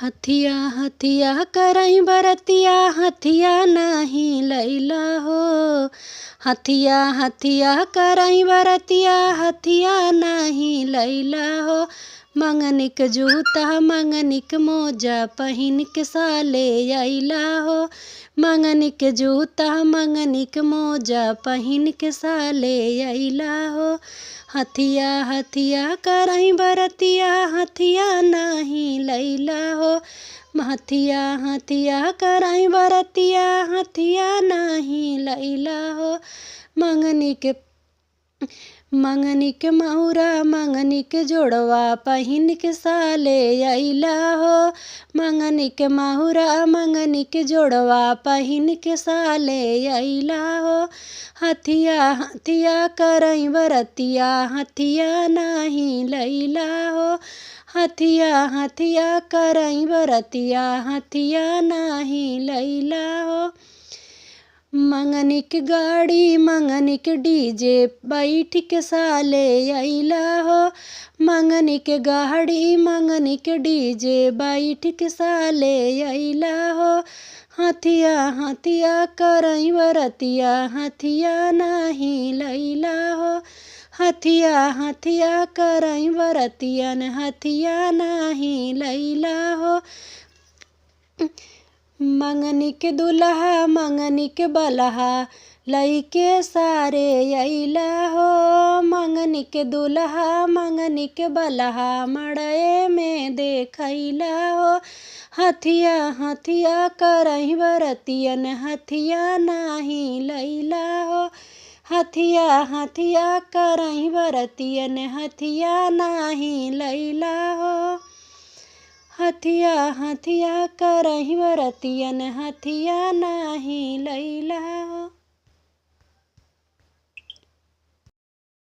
हथिया हथिया करई बरतिया हथिया नहीं लैला हो। हथिया हथिया करई बरतिया हथिया नहीं लैला हो। मंगनिक जूता मंगनिक मोजा पहिन के साले अइला हो। मंगनिक जूता मंगनिक मोजा पहिन के साले अइला हो। हथिया हथिया करई बरतिया हथिया नहीं लैला हो। हथिया हथिया करई बरतिया हथिया नहीं लैला हो। मंगनी के महुरा मंगनी के जोड़वा पहिन के साले अइला हो। मंगनी के महुरा मंगनी के जोड़वा पहिन के साले अइला हो। हथिया हथिया करई बरतिया हथिया नहीं लैला हो। हथिया हथिया करई बरतिया हथिया नहीं लैला हो। मंगनिक गाड़ी मंगनिक डीजे बैठ के साले अइला हो। मंगनिक गाड़ी मंगनिक डीजे बैठ के साले अइला हो। हथिया हथिया करई बरतिया हथिया नहीं लैला हो। हथिया हथिया करई बरतिया हथिया नहीं लैला हो। मंगनी के दुल्हा मंगनी के बलहा लइके सारे अइला हो। मंगनी के दुल्हा मंगनी के बलहा मड़ए में देखैला हो। हथिया हथिया करई बरतियन हथिया नहीं लैला हो। हथिया हथिया करई बरतियन हथिया नहीं लैला हो। हथिया हथिया करई बरतियन हथिया नहीं लैला हो।